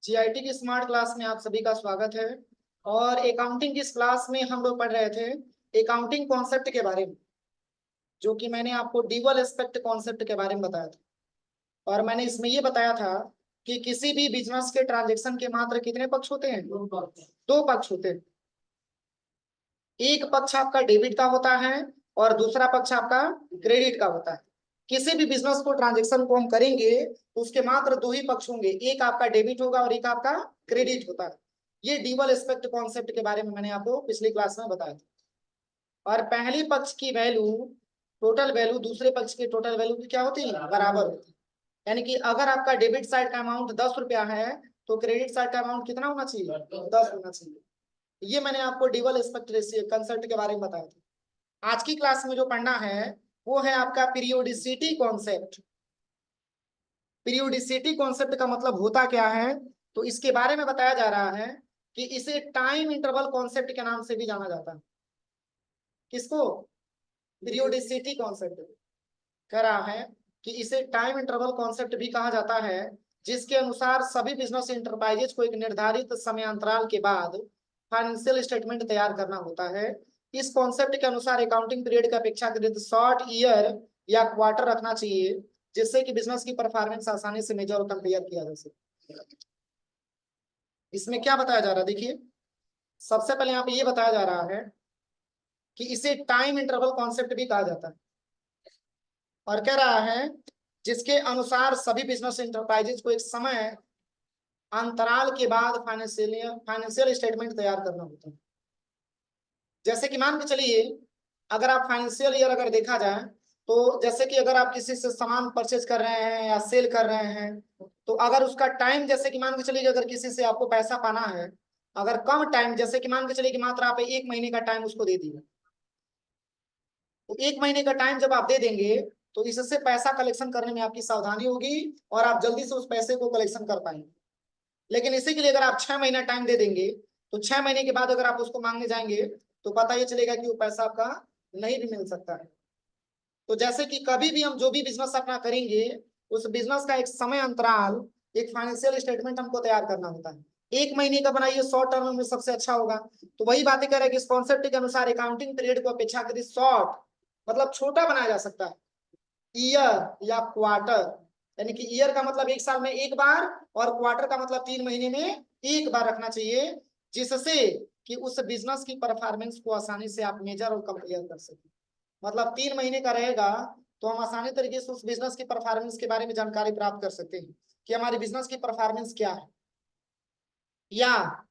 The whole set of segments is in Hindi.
जीआईटी की स्मार्ट क्लास में आप सभी का स्वागत है। और अकाउंटिंग की इस क्लास में हम लोग पढ़ रहे थे अकाउंटिंग कॉन्सेप्ट के बारे में, जो कि मैंने आपको डुअल एस्पेक्ट कॉन्सेप्ट के बारे में बताया था। और मैंने इसमें ये बताया था कि किसी भी बिजनेस के ट्रांजेक्शन के मात्र कितने पक्ष होते हैं? दो पक्ष होते हैं। एक पक्ष आपका डेबिट का होता है और दूसरा पक्ष आपका क्रेडिट का होता है। किसी भी बिजनेस को ट्रांजेक्शन को हम करेंगे तो उसके मात्र दो ही पक्ष होंगे, एक आपका डेबिट होगा और एक आपका क्रेडिट होता है। ये डुअल एस्पेक्ट कॉन्सेप्ट के बारे में मैंने आपको पिछली क्लास में बताया था। और पहली पक्ष की वैल्यू, टोटल वैल्यू दूसरे पक्ष की टोटल वैल्यू की क्या होती है? बराबर होती है। यानी कि अगर आपका डेबिट साइड का अमाउंट 10 रुपया है तो क्रेडिट साइड का अमाउंट कितना होना चाहिए? 10 होना चाहिए। ये मैंने आपको डुअल एस्पेक्ट रेशियो कंसेप्ट के बारे में बताया था। आज की क्लास में जो पढ़ना है वो है आपका पीरियोडिसिटी कॉन्सेप्ट। पीरियोडिसिटी कॉन्सेप्ट का मतलब होता क्या है, तो इसके बारे में बताया जा रहा है कि इसे टाइम इंटरवल कॉन्सेप्ट के नाम से भी जाना जाता है। किसको? Periodicity concept. कह रहा है कि इसे टाइम इंटरवल कॉन्सेप्ट भी कहा जाता है, जिसके अनुसार सभी बिजनेस इंटरप्राइजेज को एक निर्धारित समयांतराल के बाद फाइनेंशियल स्टेटमेंट तैयार करना होता है। इस कॉन्सेप्ट के अनुसार अकाउंटिंग पीरियड की अपेक्षाकृत शॉर्ट ईयर या क्वार्टर रखना चाहिए, जिससे कि बिजनेस की परफॉर्मेंस आसानी से मेजर और कंपेयर किया जा सके। इसमें क्या बताया जा रहा है? देखिए, सबसे पहले यहाँ पे ये बताया जा रहा है कि इसे टाइम इंटरवल कॉन्सेप्ट भी कहा जाता है, और कह रहा है जिसके अनुसार सभी बिजनेस इंटरप्राइजेज को एक समय अंतराल के बाद फाइनेंशियल स्टेटमेंट तैयार करना होता है। जैसे कि मान के चलिए, अगर आप फाइनेंशियल ईयर अगर देखा जाए तो जैसे कि अगर आप किसी से सामान परचेज कर रहे हैं या सेल कर रहे हैं, तो अगर उसका टाइम, जैसे कि मान के चलिए अगर किसी से आपको पैसा पाना है, अगर कम टाइम, जैसे कि मान के चलिए कि मात्र आप 1 महीने का टाइम उसको दे दिए, तो 1 महीने का टाइम जब आप दे देंगे तो इससे पैसा कलेक्शन करने में आपकी सावधानी होगी और आप जल्दी से उस पैसे को कलेक्शन कर पाएंगे। लेकिन इसी के लिए अगर आप 6 महीना टाइम दे देंगे तो 6 महीने के बाद अगर आप उसको मांगने जाएंगे तो पता ये चलेगा कि वो पैसा आपका नहीं भी मिल सकता है। तो जैसे कि कभी भी हम जो भी बिजनेस अपना करेंगे, उस बिजनेस का एक समय अंतराल, एक फाइनेंशियल स्टेटमेंट हमको तैयार करना होता है। 1 महीने का बनाइए, शॉर्ट टर्म में सबसे अच्छा होगा। तो वही बातें कह रहे हैं कि इस कॉन्सेप्ट के अनुसार अकाउंटिंग पीरियड को अपेक्षाकृत शॉर्ट, मतलब छोटा बनाया जा सकता है, ईयर या क्वार्टर। यानी कि ईयर का मतलब 1 साल में एक बार और क्वार्टर का मतलब 3 महीने में एक बार रखना चाहिए, जिससे कि उस बिजनेस की परफॉर्मेंस को आसानी से आप मेजर और कंपेयर कर सकें। मतलब 3 महीने का रहेगा तो हम आसानी तरीके से उस बिजनेस की परफॉर्मेंस के बारे में जानकारी प्राप्त कर सकते हैं कि हमारी बिजनेस की परफॉर्मेंस क्या है, या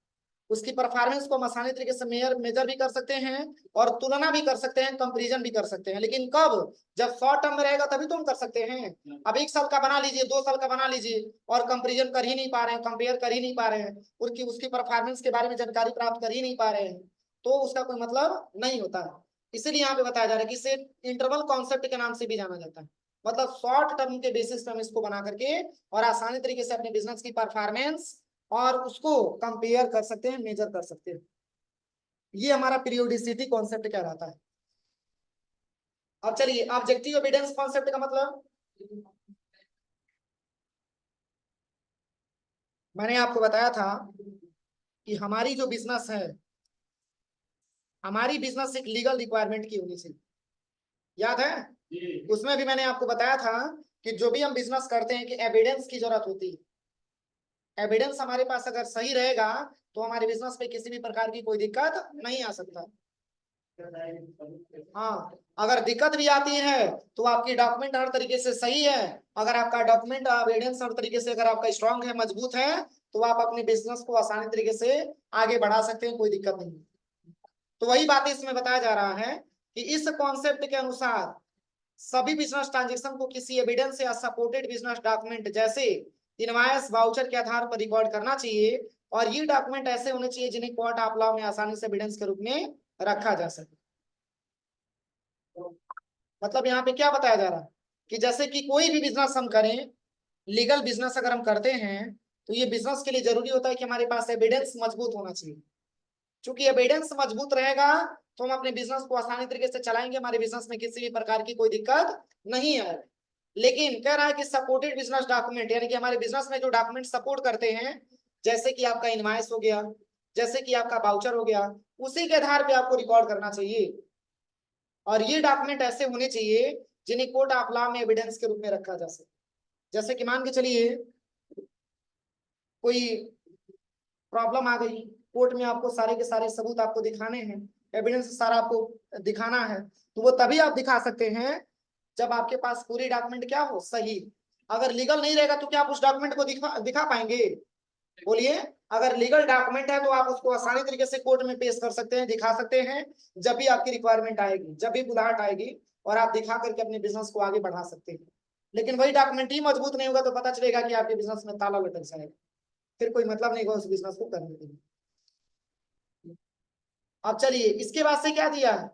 उसकी परफॉर्मेंस को हम आसानी तरीके से मेजर भी कर सकते हैं और तुलना भी कर सकते हैं, कंपैरिजन भी कर सकते हैं। लेकिन कब? जब शॉर्ट टर्म में रहेगा तभी तो हम कर सकते हैं। अब 1 साल का बना लीजिए, 2 साल का बना लीजिए और कंपैरिजन कर ही नहीं पा रहे हैं, कंपेयर कर ही नहीं पा रहे हैं, उसकी परफॉर्मेंस के बारे में जानकारी प्राप्त कर ही नहीं पा रहे हैं, तो उसका कोई मतलब नहीं होता है। इसीलिए यहाँ पे बताया जा रहा है कि इसे इंटरवल कॉन्सेप्ट के नाम से भी जाना जाता है। मतलब शॉर्ट टर्म के बेसिस पे हम इसको बना करके और आसानी तरीके से अपने बिजनेस की परफॉर्मेंस और उसको कंपेयर कर सकते हैं, मेजर कर सकते हैं। ये हमारा पीरियोडिसिटी कॉन्सेप्ट क्या रहता है। अब चलिए, ऑब्जेक्टिव एविडेंस कॉन्सेप्ट का मतलब मैंने आपको बताया था कि हमारी जो बिजनेस है, हमारी बिजनेस एक लीगल रिक्वायरमेंट की होनी चाहिए। याद है? उसमें भी मैंने आपको बताया था कि जो भी हम बिजनेस करते हैं कि एविडेंस की जरूरत होती है। एविडेंस हमारे पास अगर सही रहेगा तो हमारे बिजनेस में किसी भी प्रकार की कोई दिक्कत नहीं आ सकता। हाँ, अगर दिक्कत भी आती है तो आपकी डॉक्यूमेंट हर तरीके से सही है, अगर आपका डॉक्यूमेंट एविडेंस हर तरीके से अगर आपका स्ट्रांग है, मजबूत है, तो आप अपने बिजनेस को आसानी तरीके से आगे बढ़ा सकते हैं, कोई दिक्कत नहीं। तो वही बात इसमें बताया जा रहा है कि इस कॉन्सेप्ट के अनुसार सभी बिजनेस ट्रांजेक्शन को किसी एविडेंस या सपोर्टेड बिजनेस डॉक्यूमेंट जैसे इनवॉइस, वाउचर के आधार पर रिकॉर्ड करना चाहिए, और ये डॉक्यूमेंट ऐसे होने चाहिए जिन्हें कोर्ट ऑफ लॉ में आसानी से एविडेंस के रूप में रखा जा सके। मतलब यहाँ पे क्या बताया जा रहा है कि जैसे कि कोई भी बिजनेस हम करें, लीगल बिजनेस अगर हम करते हैं, तो ये बिजनेस के लिए जरूरी होता है कि हमारे पास एविडेंस मजबूत होना चाहिए। क्योंकि एविडेंस मजबूत रहेगा तो हम अपने बिजनेस को आसानी तरीके से चलाएंगे, हमारे बिजनेस में किसी भी प्रकार की कोई दिक्कत नहीं है। लेकिन कह रहा है कि सपोर्टेड बिजनेस डॉक्यूमेंट, यानी कि हमारे बिजनेस में जो डॉक्यूमेंट सपोर्ट करते हैं, जैसे कि आपका इनवॉइस हो गया, जैसे कि आपका वाउचर हो गया, उसी के आधार पे आपको रिकॉर्ड करना चाहिए। और ये डॉक्यूमेंट ऐसे होने चाहिए जिन्हें कोर्ट ऑफ लॉ में एविडेंस के रूप में रखा जा सके। जैसे कि मान के चलिए कोई प्रॉब्लम आ गई, कोर्ट में आपको सारे के सारे सबूत आपको दिखाने हैं, एविडेंस सारा आपको दिखाना है, तो वो तभी आप दिखा सकते हैं जब आपके पास पूरी डॉक्यूमेंट क्या हो, सही। अगर लीगल नहीं रहेगा तो क्या आप उस डॉक्यूमेंट को दिखा पाएंगे? बोलिए। अगर लीगल डॉक्यूमेंट है तो आप उसको आसानी तरीके से कोर्ट में पेश कर सकते हैं, दिखा सकते हैं, जब भी आपकी रिक्वायरमेंट आएगी, जब भी बुलाहट आएगी, और आप दिखा करके अपने बिजनेस को आगे बढ़ा सकते हैं। लेकिन वही डॉक्यूमेंट ही मजबूत नहीं होगा तो पता चलेगा कि आपके बिजनेस में ताला लटक जाएगा, फिर कोई मतलब नहीं होगा उस बिजनेस को करने के लिए। अब चलिए इसके बाद से क्या दिया है,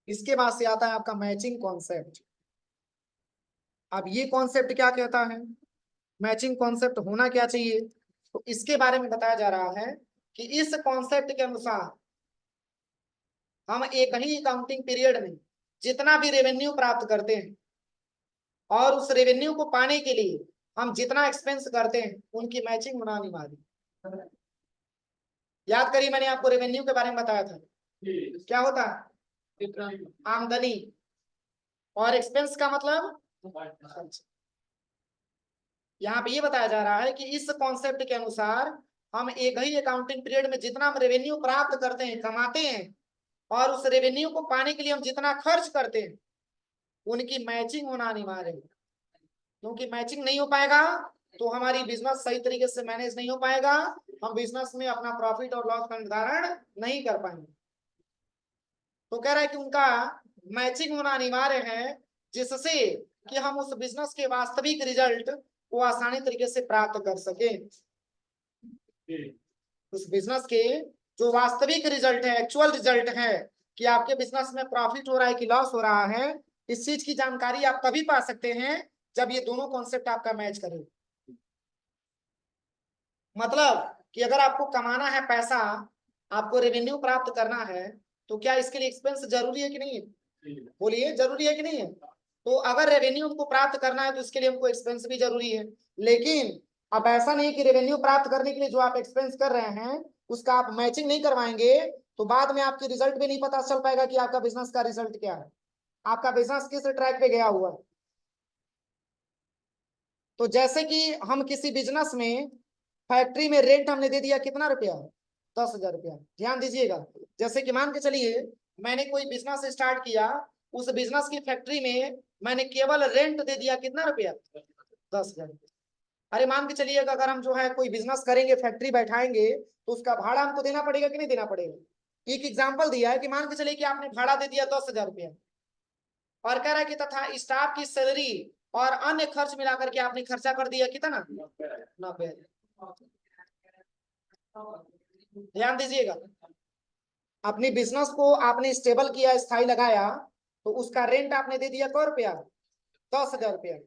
इसके बाद से आता है आपका मैचिंग कॉन्सेप्ट। अब ये कॉन्सेप्ट क्या कहता है, मैचिंग कॉन्सेप्ट होना क्या चाहिए, तो इसके बारे में बताया जा रहा है कि इस कॉन्सेप्ट के अनुसार हम एक ही अकाउंटिंग पीरियड में जितना भी रेवेन्यू प्राप्त करते हैं और उस रेवेन्यू को पाने के लिए हम जितना एक्सपेंस करते हैं उनकी मैचिंग होना अनिवार्य। याद करिए मैंने आपको रेवेन्यू के बारे में बताया था, क्या होता है, आमदनी, और एक्सपेंस का मतलब। यहाँ पे ये बताया जा रहा है कि इस कॉन्सेप्ट के अनुसार हम एक ही अकाउंटिंग पीरियड में जितना हम रेवेन्यू प्राप्त करते हैं, कमाते हैं, और उस रेवेन्यू को पाने के लिए हम जितना खर्च करते हैं उनकी मैचिंग होना अनिवार्य है। क्योंकि मैचिंग नहीं हो पाएगा तो हमारी बिजनेस सही तरीके से मैनेज नहीं हो पाएगा, हम बिजनेस में अपना प्रॉफिट और लॉस का निर्धारण नहीं कर पाएंगे। तो कह रहा है कि उनका मैचिंग होना अनिवार्य है, जिससे कि हम उस बिजनेस के वास्तविक रिजल्ट को आसानी तरीके से प्राप्त कर सके। उस बिजनेस के जो वास्तविक रिजल्ट है, एक्चुअल रिजल्ट है कि आपके बिजनेस में प्रॉफिट हो रहा है कि लॉस हो रहा है, इस चीज की जानकारी आप तभी पा सकते हैं जब ये दोनों कॉन्सेप्ट आपका मैच करे। मतलब कि अगर आपको कमाना है पैसा, आपको रेवेन्यू प्राप्त करना है, तो क्या इसके लिए एक्सपेंस जरूरी है कि नहीं है? बोलिए, जरूरी है कि नहीं है? तो अगर रेवेन्यू हमको प्राप्त करना है तो इसके लिए हमको एक्सपेंस भी जरूरी है। लेकिन अब ऐसा नहीं कि रेवेन्यू प्राप्त करने के लिए जो आप एक्सपेंस कर रहे हैं उसका आप मैचिंग नहीं करवाएंगे तो बाद में आपकी रिजल्ट भी नहीं पता चल पाएगा कि आपका बिजनेस का रिजल्ट क्या है, आपका बिजनेस किस ट्रैक पे गया हुआ है। तो जैसे कि हम किसी बिजनेस में, फैक्ट्री में रेंट हमने दे दिया कितना रुपया, 10,000 रुपया। ध्यान दीजिएगा, जैसे कि मान के चलिए मैंने कोई बिजनेस स्टार्ट किया, उस बिजनेस की फैक्ट्री में मैंने केवल रेंट दे दिया कितना रुपया, 10,000 रुपया। अरे मान के चलिए अगर हम जो है कोई बिजनेस करेंगे, फैक्ट्री बैठाएंगे, तो उसका भाड़ा हमको देना पड़ेगा कि नहीं देना पड़ेगा। एक एग्जाम्पल दिया है कि मान के चलिए कि आपने भाड़ा दे दिया 10,000 रुपया, और कह रहा है कि तथा स्टाफ की सैलरी और अन्य खर्च मिलाकर के आपने खर्चा कर दिया कितना, 90। ध्यान दीजिएगा, अपनी बिजनेस को आपने स्टेबल किया, स्थायी लगाया, तो उसका रेंट आपने दे दिया कौ रुपया, 10,000 रुपया,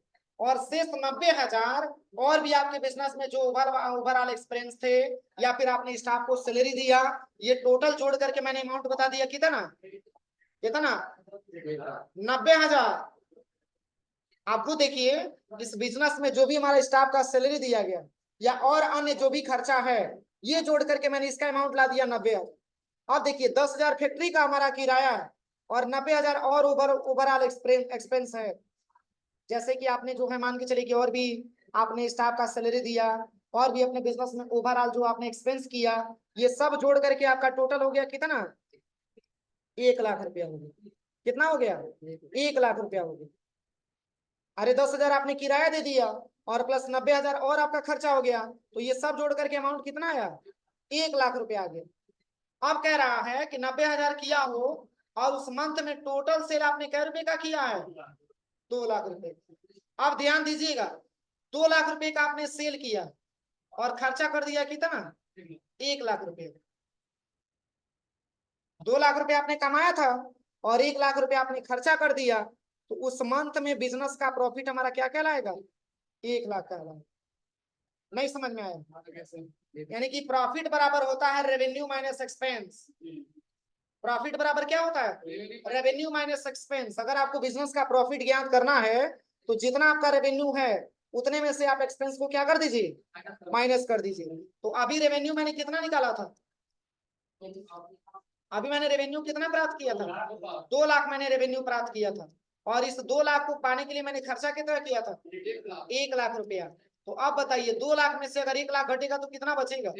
और शेष 90,000 और भी आपके बिजनेस में जो ओवरऑल एक्सपेंस थे या फिर आपने स्टाफ को सैलरी दिया, ये टोटल जोड़ करके मैंने अमाउंट बता दिया कितना, कितना, 90,000। आपको देखिए इस बिजनेस में जो भी हमारा स्टाफ का सैलरी दिया गया या और अन्य जो भी खर्चा है, ये जोड़ करके मैंने इसका अमाउंट ला दिया 90,000। अब देखिए 10,000 फैक्ट्री का हमारा किराया है और 90,000 और ओवरऑल एक्सपेंस है। जैसे कि आपने जो है मान के चलिए कि और भी आपने स्टाफ का सैलरी दिया और भी अपने बिजनेस में ओवरऑल जो आपने एक्सपेंस किया, ये सब जोड़ करके आपका टोटल हो गया कितना, 1,00,000 रुपया हो गया। कितना हो गया, 1,00,000 रुपया हो गया। अरे 10,000 आपने किराया दे दिया और प्लस 90,000 और आपका खर्चा हो गया, तो ये सब जोड़ करके अमाउंट कितना आया, 1,00,000 रुपया आ गया। अब कह रहा है कि 90,000 किया हो और उस मंथ में टोटल सेल आपने कै रुपए का किया है, 2,00,000 रुपए। अब ध्यान दीजिएगा, 2,00,000 रुपए का आपने सेल किया और खर्चा कर दिया कितना, 1,00,000 रुपए। 2,00,000 रुपए आपने कमाया था और 1,00,000 रुपए आपने खर्चा कर दिया, तो उस मंथ में बिजनेस का प्रॉफिट हमारा क्या कहलाएगा, 1,00,000 कहलाएगा। नहीं समझ में आया? यानी कि प्रॉफिट बराबर होता है रेवेन्यू माइनस एक्सपेंस। प्रॉफिट बराबर क्या होता है, रेवेन्यू माइनस एक्सपेंस। अगर आपको बिजनेस का प्रॉफिट ज्ञात करना है तो जितना आपका रेवेन्यू है उतने में से आप एक्सपेंस को क्या कर दीजिए, माइनस कर दीजिए। तो अभी रेवेन्यू मैंने कितना निकाला था, अभी मैंने रेवेन्यू कितना प्राप्त किया था, 2 लाख मैंने रेवेन्यू प्राप्त किया था। और इस 2 लाख को पाने के लिए मैंने खर्चा कितना किया था, 1 लाख रुपया। तो अब बताइए 2 लाख में से अगर 1 लाख घटेगा तो कितना बचेगा,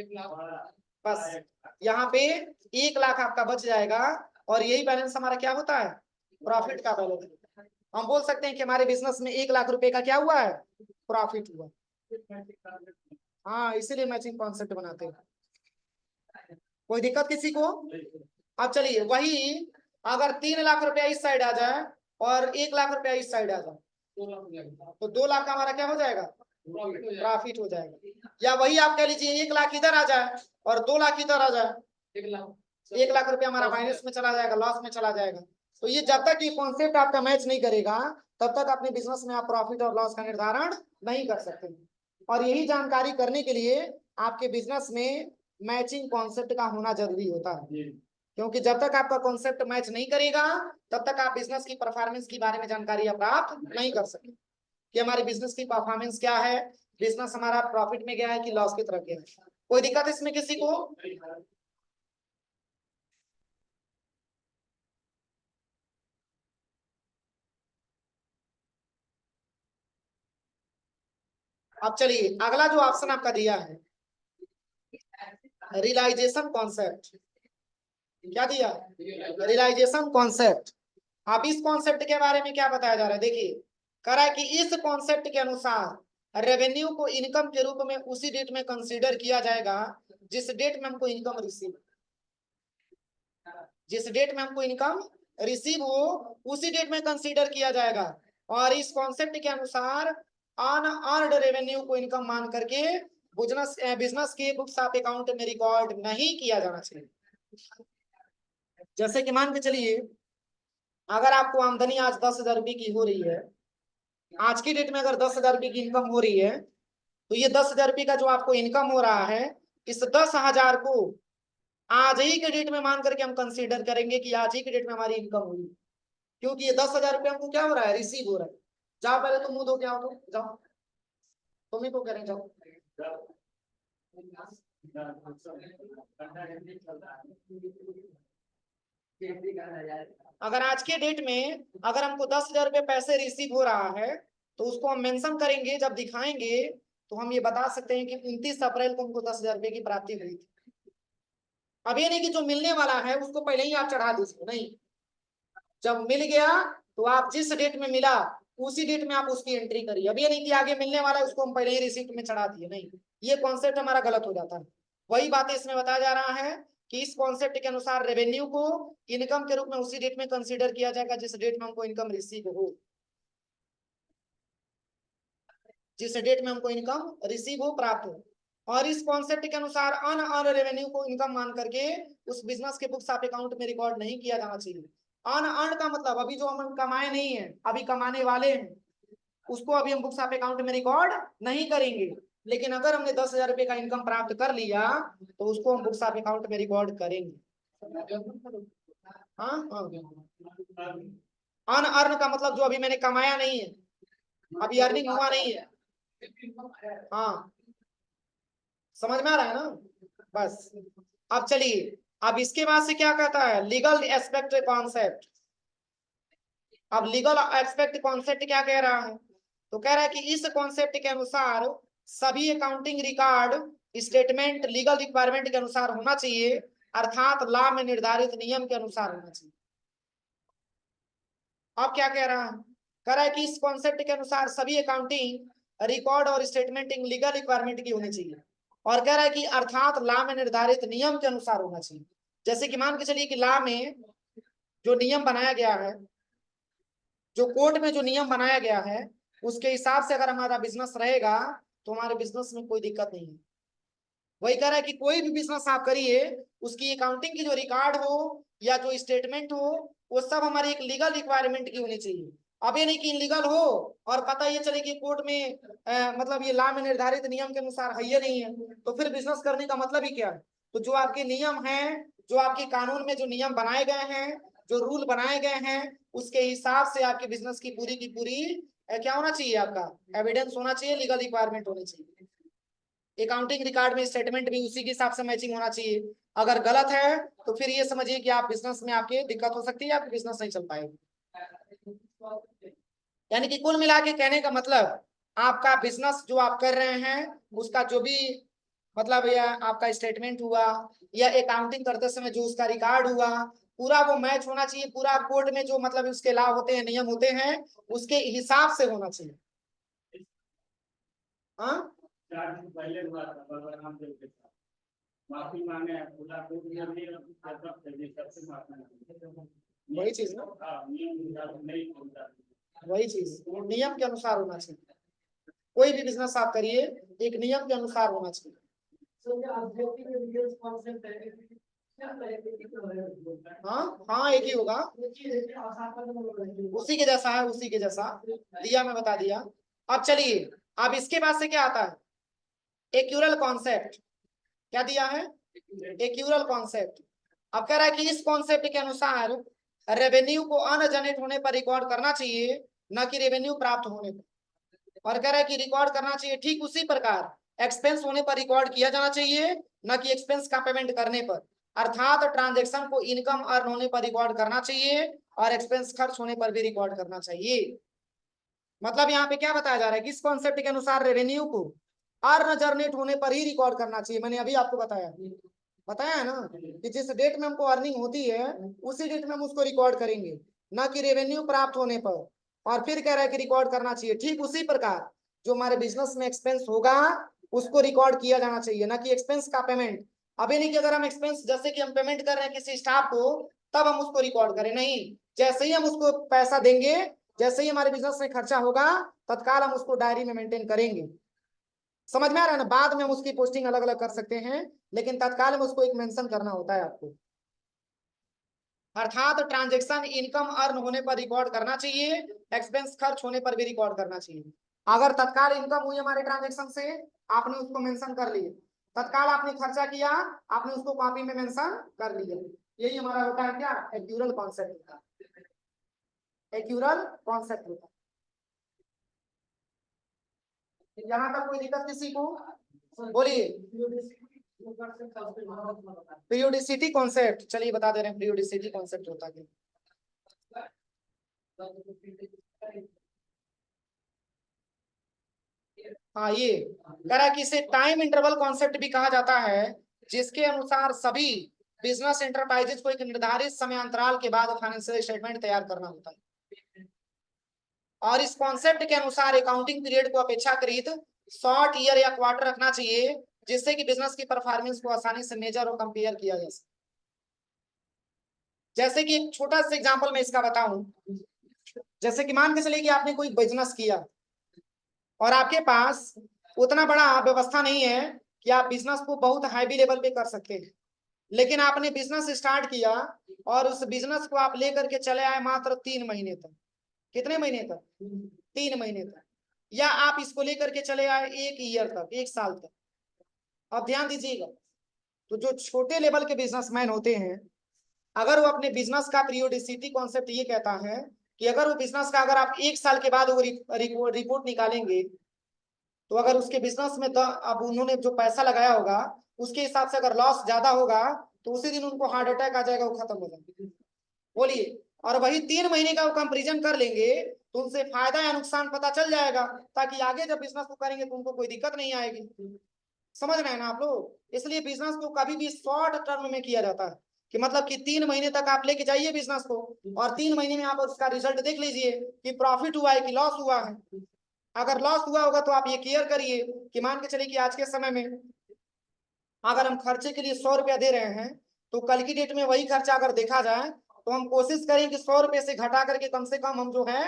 बस यहाँ पे 1 लाख आपका बच जाएगा। और यही बैलेंस हमारा क्या होता है, प्रॉफिट का बैलेंस। हम बोल सकते हैं कि हमारे बिजनेस में 1 लाख रुपए का क्या हुआ है, प्रॉफिट हुआ। हाँ, इसीलिए मैचिंग कॉन्सेप्ट बनाते हैं। कोई दिक्कत किसी को। अब चलिए वही, अगर 3 लाख रुपया इस साइड आ जाए और 1 लाख रुपया इस साइड आ जाए तो 2 लाख का हमारा क्या हो जाएगा, प्रॉफिट हो जाएगा। या वही आप कह लीजिए 1 लाख इधर आ जाए और 2 लाख इधर आ जाए, 1 लाख रुपया हमारा माइनस में चला जाएगा, लॉस में चला जाएगा। तो ये जब तक ये कॉन्सेप्ट आपका मैच नहीं करेगा तब तक अपने बिजनेस में आप प्रॉफिट और लॉस का निर्धारण नहीं कर सकते। और यही जानकारी करने के लिए आपके बिजनेस में मैचिंग कॉन्सेप्ट का होना जरूरी होता है, क्योंकि जब तक आपका कॉन्सेप्ट मैच नहीं करेगा तब तक आप बिजनेस की परफॉर्मेंस के बारे में जानकारी प्राप्त नहीं कर सकते कि हमारी बिजनेस की परफॉर्मेंस क्या है, बिजनेस हमारा प्रॉफिट में गया है कि लॉस की तरफ गया है। कोई दिक्कत इसमें किसी को। अब चलिए अगला जो ऑप्शन आपका दिया है, रियलाइजेशन कॉन्सेप्ट। क्या दिया, रियलाइजेशन कॉन्सेप्ट। अब इस कॉन्सेप्ट के बारे में क्या बताया जा रहा है, देखिए कह रहा है कि इस कॉन्सेप्ट के अनुसार रेवेन्यू को इनकम के रूप में उसी डेट में कंसीडर किया जाएगा जिस डेट में हमको इनकम रिसीव, जिस डेट में हमको इनकम रिसीव हो उसी डेट में कंसीडर किया जाएगा। और इस कॉन्सेप्ट के अनुसार अनअर्न्ड रेवेन्यू को इनकम मान करके बिजनेस के बुक्स ऑफ अकाउंट में रिकॉर्ड नहीं किया जाना चाहिए। जैसे कि मान के चलिए अगर आपको आमदनी आज 10,000 रुपये की हो रही है, आज की डेट में अगर 10,000 रुपये की इनकम हो रही है तो ये 10,000 रुपये का जो आपको इनकम हो रहा है इस 10,000 को आज ही के डेट में मान करके हम कंसीडर करेंगे कि आज ही के डेट में हमारी इनकम हुई, क्योंकि ये 10,000 रुपये हमको क्या हो रहा है, रिसीव हो रहा है। जाओ पहले तुम मुंह धो के आओ, तो जाओ, तुम ही को करें, जाओ। अगर आज के डेट में अगर हमको 10,000 रुपये पैसे रिसीव हो रहा है तो उसको हम मेंशन करेंगे, जब दिखाएंगे तो हम ये बता सकते हैं कि 29 अप्रैल को हमको 10,000 रुपये की प्राप्ति हुई थी। अब ये नहीं कि जो मिलने वाला है उसको पहले ही आप चढ़ा दीजिए, नहीं, जब मिल गया तो आप जिस डेट में मिला उसी डेट में आप उसकी एंट्री करिए। अब ये नहीं कि आगे मिलने वाला है उसको हम पहले ही रिसीप्ट में चढ़ा दिए, नहीं, ये कॉन्सेप्ट हमारा गलत हो जाता है। वही बातें इसमें बताया जा रहा है कि इस कॉन्सेप्ट के अनुसार रेवेन्यू को इनकम के रूप में उसी डेट में कंसीडर किया जाएगा जिस डेट में हमको इनकम रिसीव हो, जिस डेट में हमको इनकम रिसीव हो, प्राप्त हो। और इस कॉन्सेप्ट के अनुसार अनअर्न्ड रेवेन्यू को इनकम मान करके उस बिजनेस के बुक्स ऑफ अकाउंट में रिकॉर्ड नहीं किया जाना चाहिए। अनअर्न्ड का मतलब अभी जो हम कमाए नहीं है, अभी कमाने वाले हैं, उसको अभी हम बुक्स ऑफ अकाउंट में रिकॉर्ड नहीं करेंगे। लेकिन अगर हमने 10,000 रुपये का इनकम प्राप्त कर लिया तो उसको हम बुक्स ऑफ अकाउंट में रिकॉर्ड करेंगे। हाँ हाँ, अनअर्न का मतलब जो अभी मैंने कमाया नहीं है, अभी अर्निंग हुआ नहीं है। हाँ, समझ में आ रहा है ना, बस। अब चलिए, अब इसके बाद से क्या कहता है, लीगल एस्पेक्ट कॉन्सेप्ट। अब लीगल एस्पेक्ट कॉन्सेप्ट क्या कह रहा है, तो कह रहा है कि इस कॉन्सेप्ट के अनुसार सभी accounting record statement legal requirement के अनुसार होना चाहिए, अर्थात लॉ में निर्धारित नियम के अनुसार होना चाहिए। अब क्या कह रहा है, कह रहा है कि इस कॉन्सेप्ट के अनुसार सभी अकाउंटिंग रिकॉर्ड और स्टेटमेंट लीगल रिक्वायरमेंट की होनी चाहिए। और कह रहा है कि अर्थात लॉ में निर्धारित नियम के अनुसार होना चाहिए। जैसे कि मान के चलिए कि लॉ में जो नियम बनाया गया है, जो कोर्ट में जो नियम बनाया गया है उसके हिसाब से अगर हमारा बिजनेस रहेगा तो हमारे बिजनेस में कोई दिक्कत नहीं है। वही कह रहा है कि कोई भी बिजनेस आप करिए उसकी अकाउंटिंग की जो रिकॉर्ड हो या जो स्टेटमेंट हो वो सब हमारी एक लीगल रिक्वायरमेंट की होनी चाहिए। अब ये नहीं कि इलीगल हो और पता ये चले कि कोर्ट में मतलब ये लॉ में निर्धारित नियम के अनुसार है ये नहीं है, तो फिर बिजनेस करने का मतलब ही क्या है। तो जो आपके नियम हैं, जो आपके कानून में जो नियम बनाए गए हैं, जो रूल बनाए गए हैं उसके हिसाब से आपके बिजनेस की पूरी क्या होना चाहिए, आपका एविडेंस होना चाहिए, लीगल रिक्वायरमेंट होनी चाहिए। अकाउंटिंग रिकॉर्ड में स्टेटमेंट भी उसी के हिसाब से मैचिंग होना चाहिए। अगर गलत है तो फिर ये समझिए कि आप बिजनेस में आपके दिक्कत हो सकती है, आपकी बिजनेस नहीं चल पाएगा। यानी कि कुल मिला के कहने का मतलब, आपका बिजनेस जो आप कर रहे हैं उसका जो भी मतलब, या आपका स्टेटमेंट हुआ या अकाउंटिंग करते समय जो उसका रिकॉर्ड हुआ, पूरा वो मैच होना चाहिए, पूरा कोर्ट में जो मतलब उसके लॉ होते हैं, नियम होते हैं, उसके हिसाब से होना चाहिए। हाँ, पहले हुआ था माफी मांगे, वही चीज ना, वही चीज नियम के अनुसार होना चाहिए। कोई भी बिजनेस आप करिए एक नियम के अनुसार होना चाहिए। हाँ हाँ, एक ही होगा, उसी के जैसा है, उसी के जैसा दिया, मैं बता दिया। अब चलिए, अब इसके बाद से क्या आता है, एक्यूरल कॉन्सेप्ट। क्या दिया है, एक्यूरल कॉन्सेप्ट। अब कह रहा है कि इस कॉन्सेप्ट के अनुसार रेवेन्यू को अनजनरेट होने पर रिकॉर्ड करना चाहिए, न कि रेवेन्यू प्राप्त होने पर। और कह रहा है कि रिकॉर्ड करना चाहिए ठीक उसी प्रकार एक्सपेंस होने पर रिकॉर्ड किया जाना चाहिए, न कि एक्सपेंस का पेमेंट करने पर। अर्थात ट्रांजैक्शन को इनकम अर्न होने पर रिकॉर्ड करना चाहिए और एक्सपेंस खर्च होने पर भी रिकॉर्ड करना चाहिए। मतलब यहाँ पे क्या बताया जा रहा है कि इस कॉन्सेप्ट के अनुसार रेवेन्यू को अर्न जनरेट होने पर ही रिकॉर्ड करना चाहिए। मैंने अभी आपको बताया है ना कि जिस डेट में हमको अर्निंग होती है उसी डेट में हम उसको रिकॉर्ड करेंगे, ना कि रेवेन्यू प्राप्त होने पर। और फिर कह रहा है कि रिकॉर्ड करना चाहिए ठीक उसी प्रकार जो हमारे बिजनेस में एक्सपेंस होगा उसको रिकॉर्ड किया जाना चाहिए, ना कि एक्सपेंस का पेमेंट। अभी नहीं कि अगर हम एक्सपेंस, जैसे कि हम पेमेंट कर रहे हैं किसी स्टाफ को, तब हम उसको रिकॉर्ड करें, नहीं। जैसे ही हम उसको पैसा देंगे, जैसे ही हमारे बिजनेस में खर्चा होगा, तत्काल हम उसको डायरी में मेंटेन करेंगे। समझ में आ रहा है ना, बाद में हम उसकी पोस्टिंग अलग अलग कर सकते हैं, लेकिन तत्काल में उसको एक मेंशन करना होता है आपको। अर्थात ट्रांजैक्शन इनकम अर्न होने पर रिकॉर्ड करना चाहिए, एक्सपेंस खर्च होने पर भी रिकॉर्ड करना चाहिए। अगर तत्काल इनकम हुई हमारे ट्रांजैक्शन से, आपने उसको मेंशन कर लिया, तत्काल आपने खर्चा किया, आपने उसको कॉपी में मेंशन कर लिया। यही हमारा होता है क्या, एक्यूरल कॉन्सेप्ट होता है, एक्यूरल कॉन्सेप्ट होता है। यहाँ तक कोई दिक्कत किसी को, बोलिए। पीरियोडिसिटी कॉन्सेप्ट, चलिए बता दे रहे हैं पीरियोडिसिटी कॉन्सेप्ट होता है। हाँ, ये कह रहा है कि इसे टाइम इंटरवल कॉन्सेप्ट भी कहा जाता है, जिसके अनुसार सभी बिजनेस एंटरप्राइजेज को एक निर्धारित समय अंतराल के बाद फाइनेंशियल स्टेटमेंट तैयार करना होता है। और इस कॉन्सेप्ट के अनुसार अकाउंटिंग पीरियड को अपेक्षाकृत शॉर्ट ईयर या क्वार्टर रखना चाहिए, जिससे कि बिजनेस की परफॉर्मेंस को आसानी से मेजर और कंपेयर किया जा सके। जैसे कि एक छोटा सा एग्जांपल मैं इसका बताऊं, जैसे कि मान के चलिए कि आपने कोई बिजनेस किया और आपके पास उतना बड़ा व्यवस्था नहीं है कि आप बिजनेस को बहुत हाई लेवल पे कर सकते हैं, लेकिन आपने बिजनेस स्टार्ट किया और उस बिजनेस को आप लेकर के चले आए मात्र 3 महीने तक। कितने महीने तक, 3 महीने तक। या आप इसको लेकर के चले आए 1 ईयर तक, 1 साल तक। अब ध्यान दीजिएगा, तो जो छोटे लेवल के बिजनेसमैन होते हैं, अगर वो अपने बिजनेस का पीरियोडिसिटी कॉन्सेप्ट ये कहता है कि अगर वो बिजनेस का, अगर आप 1 साल के बाद वो रिपोर्ट निकालेंगे, तो अगर उसके बिजनेस में अब उन्होंने जो पैसा लगाया होगा उसके हिसाब से अगर लॉस ज्यादा होगा, तो उसी दिन उनको हार्ट अटैक आ जाएगा, वो खत्म हो जाएगा। बोलिए, और वही 3 महीने का वो कंपेरिजन कर लेंगे तो उनसे फायदा या नुकसान पता चल जाएगा, ताकि आगे जब बिजनेस को करेंगे तो उनको कोई दिक्कत नहीं आएगी। समझ रहे हैं ना आप लोग। इसलिए बिजनेस को कभी भी शॉर्ट टर्म में किया जाता है, कि मतलब कि 3 महीने तक आप लेके जाइए बिजनेस को, और 3 महीने में आप उसका रिजल्ट देख लीजिए कि प्रॉफिट हुआ है कि लॉस हुआ है। अगर लॉस हुआ होगा तो आप ये क्लियर करिए कि मान के चलिए कि आज के समय में अगर हम खर्चे के लिए 100 रुपया दे रहे हैं, तो कल की डेट में वही खर्चा अगर देखा जाए तो हम कोशिश करें कि 100 रुपये से घटा करके कम से कम हम जो है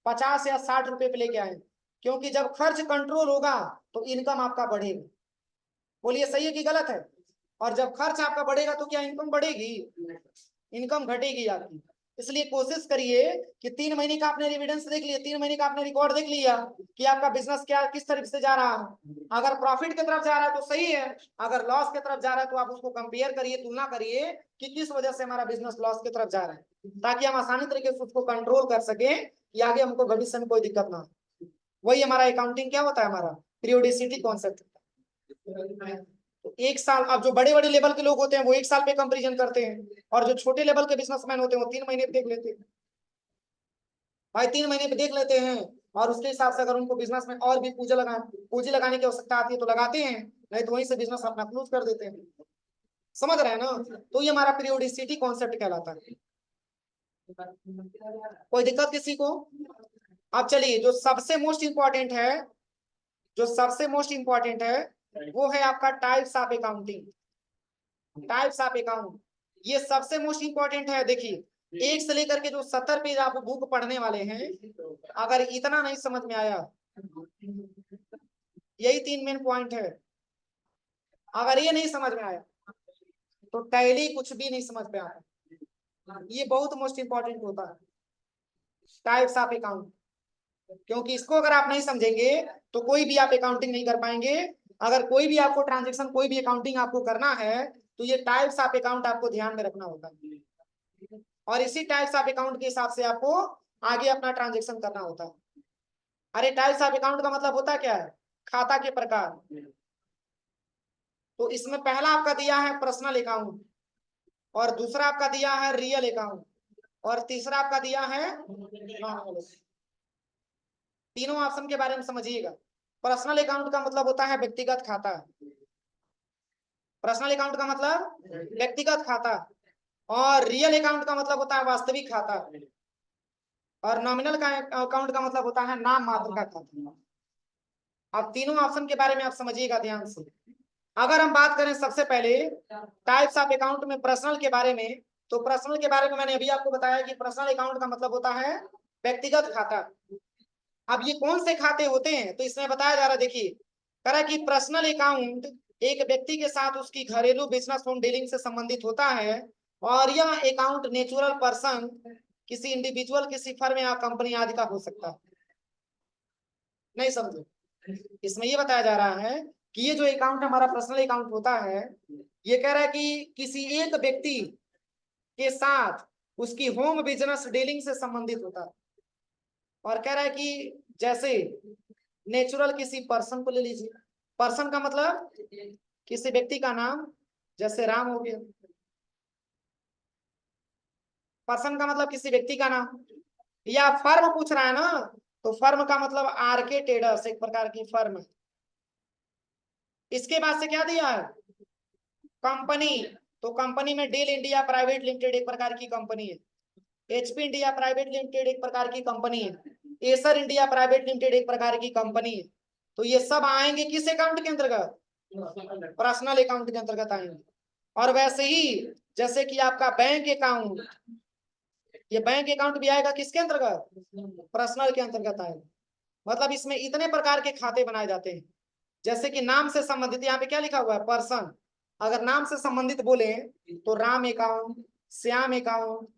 50 या 60 रुपये पे लेके आए। क्योंकि जब खर्च कंट्रोल होगा तो इनकम आपका बढ़ेगा। बोलिए, सही है कि गलत है। और जब खर्च आपका बढ़ेगा तो क्या इनकम बढ़ेगी, इनकम घटेगी आपकी। इसलिए कोशिश करिए कि 3 महीने का आपने एविडेंस देख लिया, 3 महीने का आपने रिकॉर्ड देख लिया कि आपका बिजनेस क्या किस तरीके से जा रहा है। अगर प्रॉफिट की तरफ जा रहा है तो सही है, अगर लॉस की तरफ जा रहा है तो आप उसको कंपेयर करिए, तुलना करिए कि किस वजह से हमारा बिजनेस लॉस की तरफ जा रहा है, ताकि हम आसानी तरीके से उसको कंट्रोल कर सके कि आगे हमको भविष्य में कोई दिक्कत ना हो। वही हमारा अकाउंटिंग क्या होता है, हमारा पीरियोडिसिटी कॉन्सेप्ट। तो एक साल, अब जो बड़े बड़े लेवल के लोग होते हैं वो 1 साल पे कंपेरिजन करते हैं, और जो छोटे लेवल के बिजनेसमैन होते हैं वो 3 महीने पे देख लेते हैं। भाई 3 महीने पे देख लेते हैं, और उसके हिसाब से अगर उनको बिजनेस में और भी पूंजी लगाने की आवश्यकता आती है तो लगाते हैं, नहीं तो वहीं से बिजनेस अपना क्लोज कर देते हैं। समझ रहे हैं ना? तो ये हमारा पीरियोडिसिटी कॉन्सेप्ट कहलाता है। कोई दिक्कत किसी को? अब चलिए, जो सबसे मोस्ट इंपॉर्टेंट है, जो सबसे मोस्ट इंपॉर्टेंट है वो है आपका types of accounting. Types of account ये सबसे मोस्ट इंपॉर्टेंट है। देखिए, 1 से लेकर के जो 70 पेज आप बुक पढ़ने वाले हैं, अगर इतना नहीं समझ में आया, यही 3 मेन पॉइंट है, अगर ये नहीं समझ में आया तो टैली कुछ भी नहीं समझ में आता। ये बहुत मोस्ट इंपॉर्टेंट होता है, टाइप्स ऑफ अकाउंट, क्योंकि इसको अगर आप नहीं समझेंगे तो कोई भी आप अकाउंटिंग नहीं कर पाएंगे। अगर कोई भी आपको ट्रांजेक्शन, कोई भी अकाउंटिंग आपको करना है तो ये टाइप्स ऑफ अकाउंट आपको ध्यान में रखना होता है, और इसी टाइप्स ऑफ अकाउंट के हिसाब से आपको आगे अपना ट्रांजेक्शन करना होता है। अरे टाइप्स ऑफ अकाउंट का मतलब होता क्या है? खाता के प्रकार। तो इसमें पहला आपका दिया है पर्सनल अकाउंट, और दूसरा आपका दिया है रियल अकाउंट, और तीसरा आपका दिया है नॉमिनल। तीनों ऑप्शन के बारे में समझिएगा। पर्सनल अकाउंट का मतलब होता है व्यक्तिगत खाता। पर्सनल अकाउंट का मतलब व्यक्तिगत खाता, और रियल अकाउंट का मतलब होता है वास्तविक खाता, और नॉमिनल का अकाउंट का मतलब होता है नाम मात्र का खाता। अब तीनों ऑप्शन के बारे में आप समझिएगा ध्यान से। अगर हम बात करें सबसे पहले टाइप्स ऑफ अकाउंट में पर्सनल के बारे में, तो पर्सनल के बारे में मैंने अभी आपको बताया कि पर्सनल अकाउंट का मतलब होता है व्यक्तिगत खाता। अब ये कौन से खाते होते हैं, तो इसमें बताया जा रहा है, देखिए कह रहा है कि पर्सनल अकाउंट एक व्यक्ति के साथ उसकी घरेलू बिजनेस होम डीलिंग से संबंधित होता है, और यह अकाउंट नेचुरल पर्सन, किसी इंडिविजुअल, किसी फर्म या कंपनी आदि का हो सकता है। नहीं समझे? इसमें ये बताया जा रहा है कि ये जो अकाउंट हमारा पर्सनल अकाउंट होता है, ये कह रहा है कि किसी एक व्यक्ति के साथ उसकी होम बिजनेस डीलिंग से संबंधित होता है, और कह रहा है कि जैसे नेचुरल किसी पर्सन को ले लीजिए। पर्सन का मतलब किसी व्यक्ति का नाम, जैसे राम हो गया। पर्सन का मतलब किसी व्यक्ति का नाम, या फर्म पूछ रहा है ना, तो फर्म का मतलब आरके ट्रेडर्स, एक प्रकार की फर्म है। इसके बाद से क्या दिया है? कंपनी। तो कंपनी में डेल इंडिया प्राइवेट लिमिटेड एक प्रकार की कंपनी है, एचपी इंडिया प्राइवेट लिमिटेड एक प्रकार की कंपनी है, एसर इंडिया प्राइवेट लिमिटेड एक प्रकार की कंपनी है। तो ये सब आएंगे किस अकाउंट के अंतर्गत? पर्सनल अकाउंट के अंतर्गत आएंगे। और वैसे ही जैसे कि आपका बैंक अकाउंट, ये बैंक अकाउंट भी आएगा किसके अंतर्गत? पर्सनल के अंतर्गत आएगा। मतलब इसमें इतने प्रकार के खाते बनाए जाते हैं। जैसे कि नाम से संबंधित, यहाँ पे क्या लिखा हुआ है? पर्सन। अगर नाम से संबंधित बोले तो Ram account, Shyam account,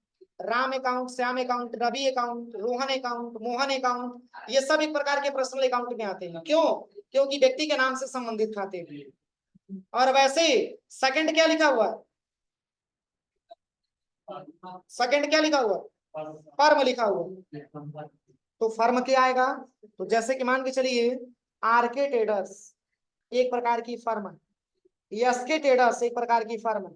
Ram account, Shyam account, Ravi account, Rohan account, Mohan account, ये सब एक प्रकार के पर्सनल अकाउंट में आते हैं। क्यों? क्योंकि व्यक्ति के नाम से संबंधित खाते हैं। और वैसे सेकंड क्या लिखा हुआ? सेकंड क्या लिखा हुआ? फर्म लिखा हुआ। तो फर्म क्या आएगा? तो जैसे कि मान के चलिए आरके ट्रेडर्स एक प्रकार की फर्म है, एसके ट्रेडर्स एक प्रकार की फर्म है।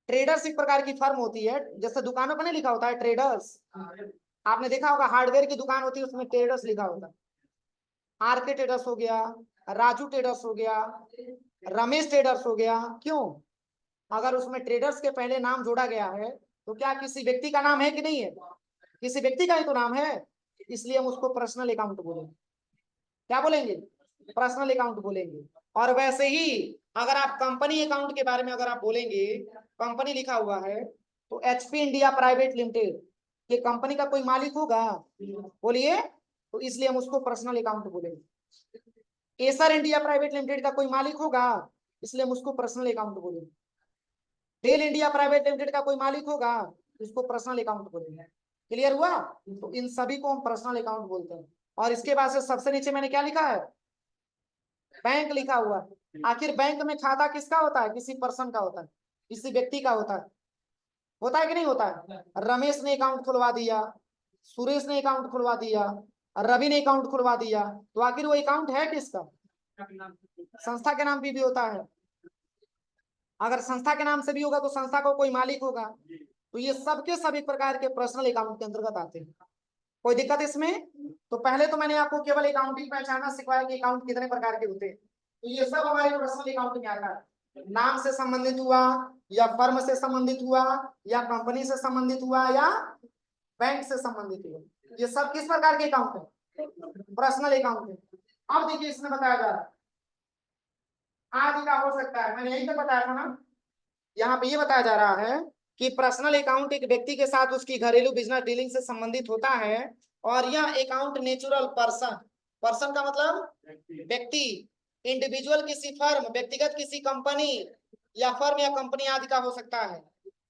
ट्रेडर्स एक प्रकार की फर्म होती है, जैसे दुकानों पर नहीं लिखा होता है ट्रेडर्स, आपने देखा होगा हार्डवेयर की दुकान होती है उसमें ट्रेडर्स लिखा होता है। आरके ट्रेडर्स हो गया, राजू ट्रेडर्स हो गया, रमेश ट्रेडर्स हो गया। क्यों? अगर उसमें ट्रेडर्स के पहले नाम जोड़ा गया है तो क्या किसी व्यक्ति का नाम है कि नहीं है? किसी व्यक्ति का ही तो नाम है, इसलिए हम उसको पर्सनल अकाउंट बोलेंगे। क्या बोलेंगे? पर्सनल अकाउंट बोलेंगे। और वैसे ही अगर आप कंपनी अकाउंट के बारे में अगर आप बोलेंगे, कंपनी लिखा हुआ है तो एचपी इंडिया प्राइवेट लिमिटेड, ये कंपनी का कोई मालिक होगा? बोलिए। तो इसलिए हम उसको पर्सनल अकाउंट बोलेंगे। एसर इंडिया प्राइवेट लिमिटेड का कोई मालिक होगा, इसलिए हम उसको पर्सनल अकाउंट बोलेंगे। डेल इंडिया प्राइवेट लिमिटेड का कोई मालिक होगा, इसको पर्सनल अकाउंट बोलेंगे। क्लियर हुआ? तो इन सभी को हम पर्सनल अकाउंट बोलते हैं। और इसके बाद से सबसे नीचे मैंने क्या लिखा है, बैंक लिखा हुआ है। आखिर बैंक में खाता किसका होता है? किसी पर्सन का होता है, किसी व्यक्ति का होता है कि नहीं होता है? रमेश ने अकाउंट खुलवा दिया, सुरेश ने अकाउंट खुलवा दिया, रवि ने अकाउंट खुलवा दिया, तो आखिर वो अकाउंट है किसका? संस्था के नाम भी होता है। अगर संस्था के नाम से भी होगा तो संस्था को कोई मालिक होगा। तो ये सबके सब एक प्रकार के पर्सनल अकाउंट के अंतर्गत आते हैं। कोई दिक्कत इसमें? तो पहले तो मैंने आपको केवल अकाउंटिंग पहचानना सिखवाया कि अकाउंट कितने प्रकार के होते हैं। तो ये सब हमारे पर्सनल अकाउंट में आता है। नाम से संबंधित हुआ, या फर्म से संबंधित हुआ, या कंपनी से संबंधित हुआ, या बैंक से संबंधित हुआ, ये सब किस प्रकार के अकाउंट है? पर्सनल अकाउंट है। अब देखिए इसमें बताया जा रहा है आदि का हो सकता है, मैंने यही तो बताया था ना। यहाँ पे ये बताया जा रहा है कि पर्सनल अकाउंट एक व्यक्ति के साथ उसकी घरेलू बिजनेस डीलिंग से संबंधित होता है, और यह अकाउंट नेचुरल पर्सन, पर्सन का मतलब व्यक्ति, इंडिविजुअल किसी फर्म, व्यक्तिगत किसी कंपनी या फर्म या कंपनी आदि का हो सकता है।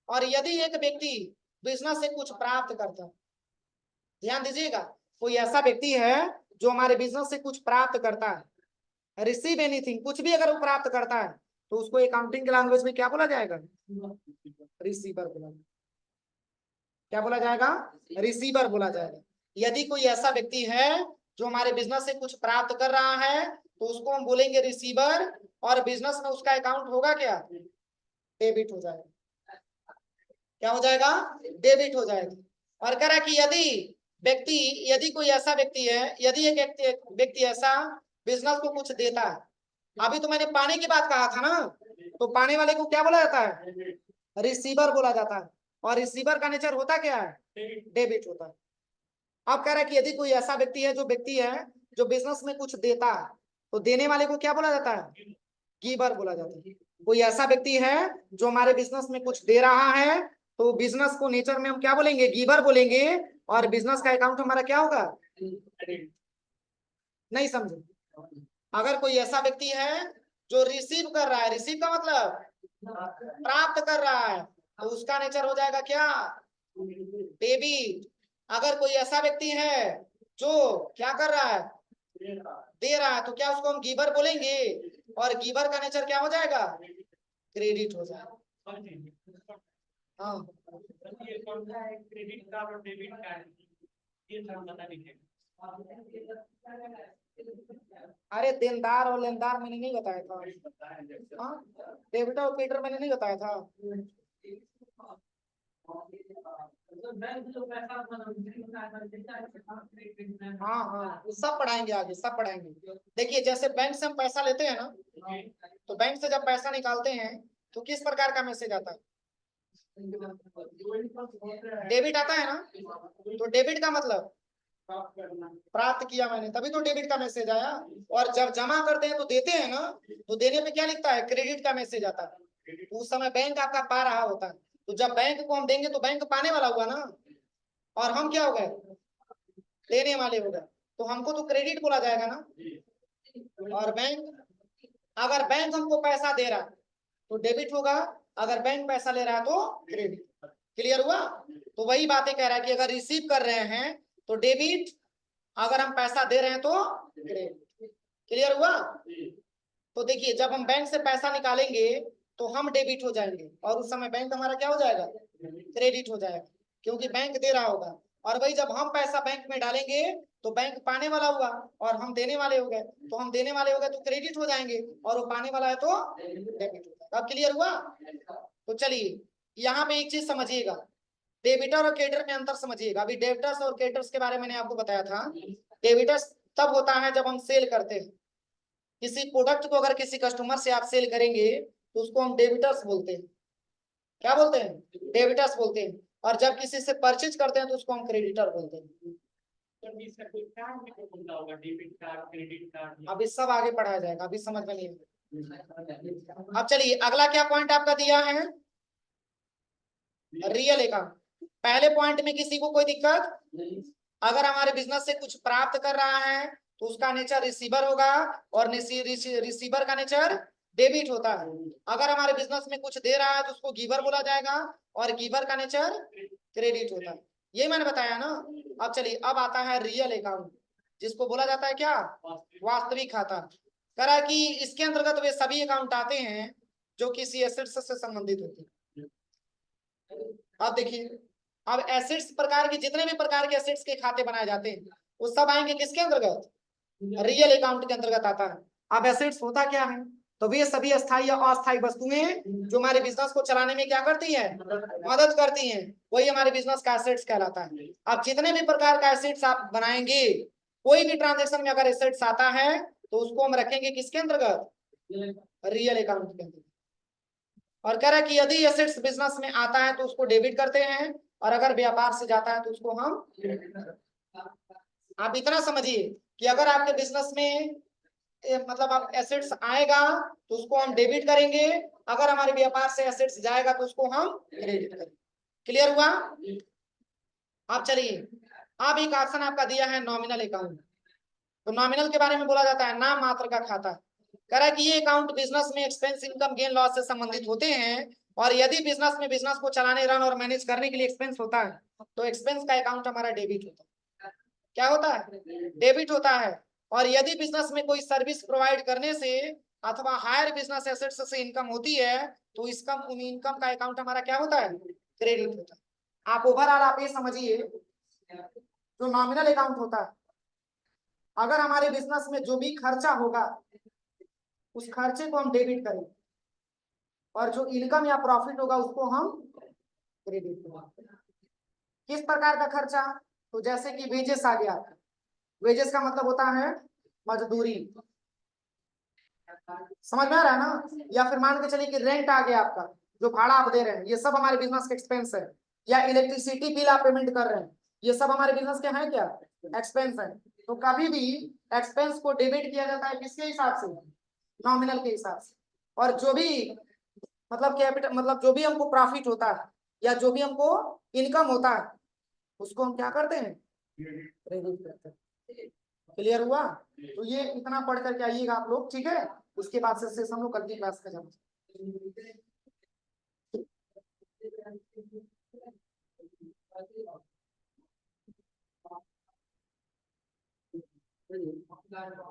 और यदि एक व्यक्ति बिजनेस से कुछ प्राप्त करता है, ध्यान दीजिएगा, कोई ऐसा व्यक्ति है जो हमारे बिजनेस से कुछ प्राप्त करता है, रिसीव एनीथिंग, कुछ भी अगर वो प्राप्त करता है, तो उसको अकाउंटिंग के लैंग्वेज में क्या बोला जाएगा? रिसीवर बोला। क्या बोला जाएगा? रिसीवर बोला जाएगा। यदि कोई ऐसा व्यक्ति है जो हमारे बिजनेस से कुछ प्राप्त कर रहा है, तो उसको हम बोलेंगे रिसीवर, और बिजनेस में उसका अकाउंट होगा क्या? डेबिट हो जाएगा। क्या हो जाएगा? डेबिट हो जाएगा। और कह रहा कि यदि कोई ऐसा व्यक्ति है, यदि एक व्यक्ति ऐसा बिजनेस को कुछ देता है, अभी तो मैंने पाने की बात कहा था ना, तो पाने वाले को क्या बोला जाता है? रिसीवर बोला जाता है। और रिसीवर का नेचर होता क्या है? डेबिट होता है। अब कह रहा है कि यदि कोई ऐसा व्यक्ति है जो बिजनेस में कुछ देता है, तो देने वाले को क्या बोला जाता है? गिवर बोला जाता है। कोई ऐसा व्यक्ति है जो हमारे बिजनेस में कुछ दे रहा है, तो बिजनेस को नेचर में हम क्या बोलेंगे? गिवर बोलेंगे। और बिजनेस का अकाउंट हमारा क्या होगा? नहीं समझे? अगर कोई ऐसा व्यक्ति है जो रिसीव कर रहा है, रिसीव का मतलब प्राप्त कर रहा है, तो उसका नेचर हो जाएगा क्या? डेबिट। अगर कोई ऐसा व्यक्ति है जो क्या कर रहा है? दे रहा है, तो क्या उसको हम गिवर बोलेंगे, और गिवर का नेचर क्या हो जाएगा? क्रेडिट हो जाएगा। हाँ, ये कौन सा है? क्रेडिट कार्ड और डेबिट कार्ड, ये नाम बता दीजिए। अरे देनदार और लेनदार मैंने नहीं बताया था। हाँ, डेबिटर और क्रेडिटर मैंने नहीं बताया था। हाँ हाँ, वो सब पढ़ाएंगे आगे, सब पढ़ाएंगे। देखिए जैसे बैंक से हम पैसा लेते हैं ना, तो बैंक से जब पैसा निकालते हैं तो किस प्रकार का मैसेज आता है? डेबिट आता है ना। तो डेबिट का मतलब प्राप्त किया मैंने, तभी तो डेबिट का मैसेज आया। और जब जमा करते हैं तो देते हैं ना, तो देने पे क्या लिखता है? क्रेडिट का मैसेज आता है। उस समय बैंक आपका पा रहा होता है, तो जब बैंक को हम देंगे तो बैंक पाने वाला हुआ ना, और हम क्या हो गए? देने वाले हो गए। तो हमको तो क्रेडिट बोला जाएगा ना। और अगर बैंक हमको पैसा दे रहा है तो डेबिट होगा, अगर बैंक पैसा ले रहा है तो क्रेडिट। क्लियर हुआ? तो वही बातें कह रहा है कि अगर रिसीव कर रहे हैं तो डेबिट, अगर हम पैसा दे रहे हैं तो क्रेडिट। क्लियर हुआ? तो देखिए जब हम बैंक से पैसा निकालेंगे तो हम डेबिट हो जाएंगे, और उस समय बैंक हमारा क्या हो जाएगा? क्रेडिट हो जाएगा, क्योंकि बैंक दे रहा होगा। और वही जब हम पैसा बैंक में डालेंगे तो बैंक पाने वाला हुआ, और हम देने वाले हो गए, तो हम देने वाले हो गए तो क्रेडिट हो जाएंगे, और वो पाने वाला है तो डेबिट हो जाएगा। अब क्लियर हुआ? तो चलिए यहाँ पे एक चीज समझिएगा, डेबिटर और क्रेडिटर में अंतर समझिएगा। अभी डेबिटर्स और क्रेडिटर्स के बारे में मैंने आपको बताया था। डेबिटर्स तब होता है जब हम सेल करते हैं किसी प्रोडक्ट को, अगर किसी कस्टमर से आप सेल करेंगे तो उसको हम डेबिटर्स बोलते हैं। क्या बोलते हैं? डेबिटर्स बोलते हैं। और जब किसी से परचेज करते हैं तो उसको हम क्रेडिटर बोलते हैं। अभी सब आगे पढ़ाया जाएगा, अभी समझ में नहीं आएगा। अब चलिए अगला क्या पॉइंट आपका दिया है? Real account. पहले पॉइंट में किसी को कोई दिक्कत? अगर हमारे बिजनेस से कुछ प्राप्त कर रहा है तो उसका नेचर रिसीवर होगा, और रिसीवर का नेचर डेबिट होता है। अगर हमारे बिजनेस में कुछ दे रहा है तो उसको गिवर बोला जाएगा, और गिवर का नेचर क्रेडिट होता है। ये मैंने बताया ना। अब चलिए, अब आता है रियल अकाउंट, जिसको बोला जाता है क्या, वास्तविक खाता। करा कि इसके अंतर्गत वे सभी अकाउंट आते हैं जो किसी एसेट्स से संबंधित होते हैं। अब देखिए, अब एसेट्स प्रकार के जितने भी प्रकार के एसेट्स के खाते बनाए जाते हैं वो सब आएंगे किसके अंतर्गत, रियल अकाउंट के अंतर्गत आता है। अब एसेट्स होता क्या है, तो वे सभी अस्थायी या अस्थायी वस्तुएं जो हमारे बिजनेस को चलाने में क्या करती है, मदद करती हैं, वही हमारे बिजनेस का एसेट्स कहलाता है। अब जितने भी प्रकार का एसेट्स आप बनाएंगे, कोई भी ट्रांजेक्शन में अगर एसेट्स आता है तो उसको हम रखेंगे किसके अंतर्गत, रियल अकाउंट के अंतर्गत। और कह रहा है कि यदि एसेट्स बिजनेस में आता है तो उसको डेबिट करते हैं, और अगर व्यापार से जाता है तो उसको हम, आप इतना समझिए कि अगर आपके बिजनेस में मतलब आप एसेट्स आएगा तो उसको हम डेबिट करेंगे, अगर हमारे व्यापार से एसेट्स जाएगा तो उसको हम क्रेडिट करेंगे। क्लियर हुआ। आप चलिए, अब एक ऑप्शन आपका दिया है नॉमिनल अकाउंट। तो नॉमिनल के बारे में बोला जाता है नाम मात्र का खाता। कह रहा है कि ये अकाउंट बिजनेस में एक्सपेंस, इनकम, गेन, लॉस से संबंधित होते हैं, और यदि बिजनेस में बिजनेस को चलाने, रन और मैनेज करने के लिए एक्सपेंस होता है तो एक्सपेंस का अकाउंट हमारा डेबिट होता है। क्या होता है, डेबिट होता है। और यदि बिजनेस में कोई सर्विस प्रोवाइड करने से अथवा हायर बिजनेस एसेट्स से इनकम होती है तो इसका इनकम का अकाउंट हमारा क्या होता है, क्रेडिट होता है। आप ओवरऑल आप ये समझिए, जो नॉमिनल अकाउंट होता है, अगर हमारे बिजनेस में जो भी खर्चा होगा उस खर्चे को हम डेबिट करेंगे, और जो इनकम या प्रॉफिट होगा उसको हम क्रेडिट करेंगे। किस प्रकार का खर्चा, तो जैसे कि वेजेस आ गया, वेजेस का मतलब होता है मजदूरी, समझ में आ रहा है ना। या फिर मान के चलिए कि रेंट आ गया आपका, जो भाड़ा आप दे रहे हैं, ये सब हमारे बिजनेस के एक्सपेंस है। या इलेक्ट्रिसिटी बिल आप पेमेंट कर रहे हैं, ये सब हमारे बिजनेस के हैं क्या, एक्सपेंस है। तो कभी भी एक्सपेंस को डेबिट किया जाता है किसके हिसाब से, नॉमिनल के हिसाब से। और जो भी मतलब कैपिटल, मतलब जो भी हमको प्रॉफिट होता है या जो भी हमको इनकम होता है उसको हम क्या करते हैं, क्रेडिट करते हैं। क्लियर हुआ। तो ये इतना पढ़ करके आइएगा आप लोग, ठीक है। उसके बाद से हम लोग कल की क्लास का जब